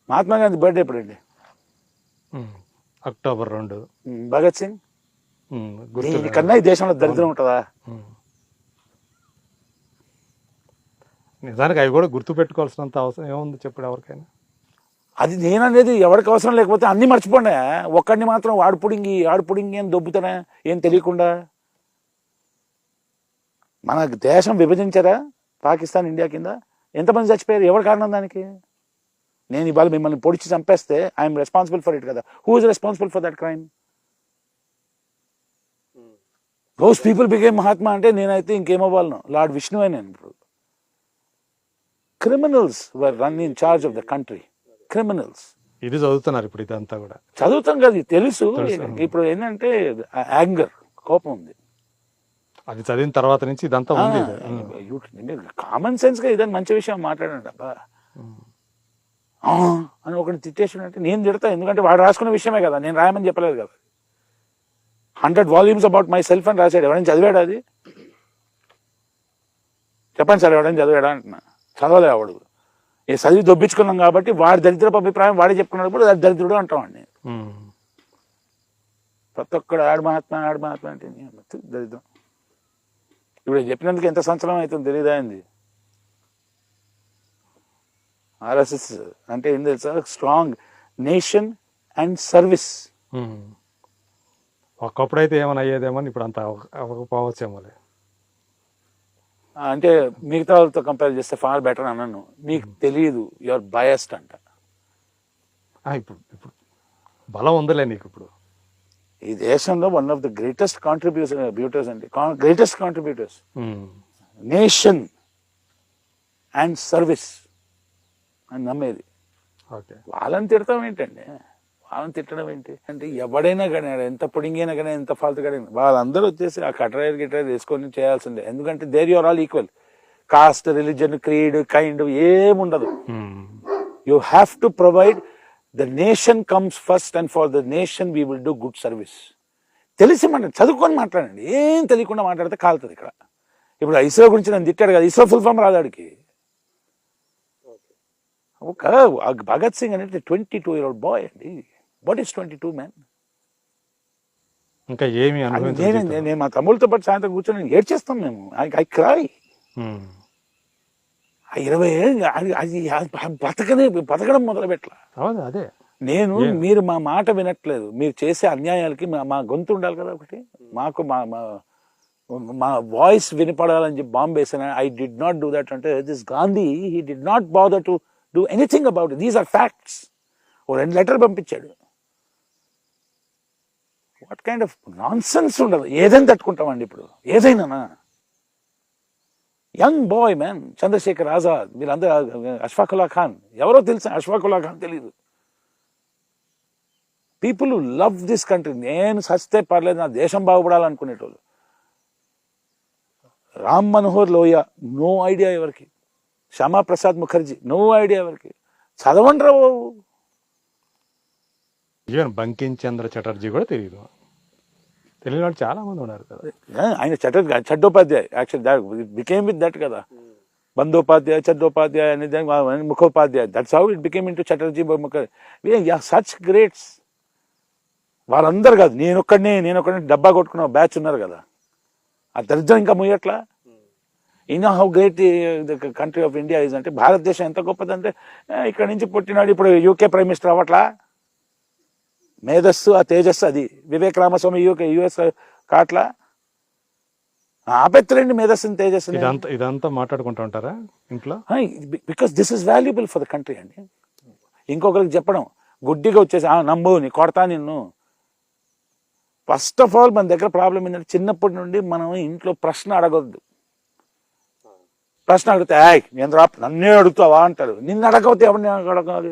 Mahatma Gandhi birthday ఎప్పుడండి? October 2. Bhagat Singh కన్నా ఈ దేశంలో దరిద్రం ఉంటుందా? నిజానికి అవి కూడా గుర్తు పెట్టుకోవాల్సినంత అవసరం ఏముంది చెప్పడు ఎవరికైనా. అది నేననేది ఎవరికి అవసరం లేకపోతే అన్నీ మర్చిపోండా. ఒక్కడిని మాత్రం వాడు పుడింగి అని దొబ్బుతానా ఏం తెలియకుండా. మన దేశం విభజించారా పాకిస్తాన్ ఇండియా కింద? ఎంతమంది చచ్చిపోయారు? ఎవరి కారణం దానికి? నేను ఇవాళ మిమ్మల్ని పొడిచి చంపేస్తే ఐఎమ్ రెస్పాన్సిబుల్ ఫర్ ఇట్ కదా. Who is responsible for that crime? Those people became Mahatma అంటే నేనైతే ఇంకేమవ్వాలను? లార్డ్ విష్ణు అని నేను ఇప్పుడు. Criminals were run in charge of the country. Criminals. ఇది చదువుతున్నారు ఇప్పుడు ఇదంతా కూడా. చదువుతాం కదా, తెలుసు. ఇప్పుడు ఏంటంటే యాంగర్, కోపం ఉంది. అది చదివిన తర్వాత నుంచి ఇదంతా ఉంది. కామన్ సెన్స్ గా ఇదని మంచి విషయం మాట్లాడండి అబ్బా అని ఒకటి తిట్టేసినట్టు నేను తిడతా. ఎందుకంటే వాడు రాసుకున్న విషయమే కదా, నేను రాయమని చెప్పలేదు కదా. 100 volumes అబౌట్ మై సెల్ఫ్ అని రాశాడు. ఎవరైనా చదివాడా అది? చెప్పండి సార్, ఎవడైనా చదివాడా అంటున్నా. చదవలే వాడు. ఏ చదివి దొబ్బించుకున్నాం కాబట్టి వాడి దరిద్రపు అభిప్రాయం వాడే చెప్పుకున్నప్పుడు అది దరిద్రుడు అంటామండి. ప్రతి ఒక్కడు ఆడు మహాత్మా అంటే దరిద్రం. ఇప్పుడు చెప్పినందుకు ఎంత సంచలనం అవుతుంది తెలియదా అండి? ఆర్ఎస్ఎస్ అంటే ఏం తెలుసా? Strong nation and service. ఒకప్పుడైతే ఏమైనా అయ్యేదేమని ఇప్పుడు అంత అవ్వకపోవచ్చేమో. అంటే మిగతా వాళ్ళతో కంపేర్ చేస్తే ఫార్ బెటర్ అన్నాను. మీకు తెలియదు, యువర్ బయస్డ్ అంట. ఇప్పుడు బలం ఉందిలే నీకు. ఇప్పుడు ఈ దేశంలో one of the greatest contributors అండి, greatest contributors nation and service అని నమ్మేది. వాళ్ళని తిడతాం ఏంటండి? వాళ్ళని తిట్టడం ఏంటి అంటే ఎవడైనా కానీ, ఎంత పొడింగైనా కానీ, ఎంత ఫాల్తు కానీ వాళ్ళందరూ వచ్చేసి ఆ కటరైర్ వేసుకొని చేయాల్సిందే. ఎందుకంటే there you are all equal. Caste, religion, creed, kind ఏముండదు. You have to provide. The nation comes first and for the nation we will do good service. తెలిసి చదువుకొని మాట్లాడండి. ఏం తెలియకుండా మాట్లాడితే కాలుతుంది ఇక్కడ. ఇప్పుడు ఇస్రో గురించి నన్ను తిట్టాడు కదా, ఇస్రో ఫుల్ ఫామ్ రాదాడికి. భగత్ సింగ్ అనేది 22-year-old బాయ్ అండి. What is 22 man? ఇంకా ఏమి నేను మా తమ్ముళ్ళతో పాటు సాయంత్రం కూర్చొని ఏడ్చేస్తాం మేము. I cry. 20 ఏళ్ళు అది బతకడం మొదలు పెట్టలా. అదే నేను మీరు మా మాట వినట్లేదు. మీరు చేసే అన్యాయాలకి మా గొంతు ఉండాలి కదా ఒకటి. మాకు మా వాయిస్ వినపడాలని చెప్పి బాంబు వేసాను. I did not do that. అంటే this Gandhi he did not bother to do anything about it. These are facts. ఓ 2 letters పంపించాడు. What kind of nonsense ఉండదు. ఏదైనా తట్టుకుంటామండి ఇప్పుడు, ఏదైనా. Young boy man, Chandrashekhar Azad, మీరందరూ అష్ఫాకుల్లా ఖాన్ ఎవరో తెలుసా? అష్ఫాకుల్లా ఖాన్ తెలీదు. People who love this country. నేను సస్తే పర్లేదు, నా దేశం బాగుపడాలనుకునేటోళ్ళు. రామ్ మనోహర్ లోహియా, నో ఐడియా ఎవరికి. శ్యామాప్రసాద్ ముఖర్జీ, నో ఐడియా ఎవరికి. చదవండి రా బాబు. ఈవెన్ బంకిం చంద్ర చటర్జీ కూడా తెలియదు. తెలియని వాళ్ళు చాలా మంది ఉన్నారు కదా. ఆయన Chattopadhyay actually became with that కదా. బందోపాధ్యాయ, చట్టోపాధ్యాయ అనేది Mukhopadhyay. That's how it became into Chatterjee Mukherjee. Such greats. వాళ్ళందరూ కాదు, నేనొక్కడినే డబ్బా కొట్టుకున్న బ్యాచ్ ఉన్నారు కదా. ఆ దరిద్రం ఇంకా ముయ్యట్లా. In how great the country of India is అంటే, భారతదేశం ఎంత గొప్పదంటే ఇక్కడ నుంచి పుట్టినాడు ఇప్పుడు యూకే ప్రైమ్ మినిస్టర్ అవ్వట్లా. మేధస్సు, ఆ తేజస్సు అది. వివేక్ రామస్వామి యుఎస్ కాట్లా. ఆపెత్తలేండి మేధస్సుని, తేజస్సు. ఇదంతా మాట్లాడుకుంటూ ఉంటారా ఇంట్లో? Because this is valuable for the country అండి. ఇంకొకరికి చెప్పడం గుడ్డిగా వచ్చేసి నమ్ము నీ కొడతా నిన్ను. ఫస్ట్ ఆఫ్ ఆల్ మన దగ్గర ప్రాబ్లం ఏంటంటే, చిన్నప్పటి నుండి మనం ఇంట్లో ప్రశ్న అడగొద్దు. ప్రశ్న అడిగితే నన్నే అడుగుతావా అంటారు. నిన్ను అడగకపోతే ఎవరిని అడగాలి?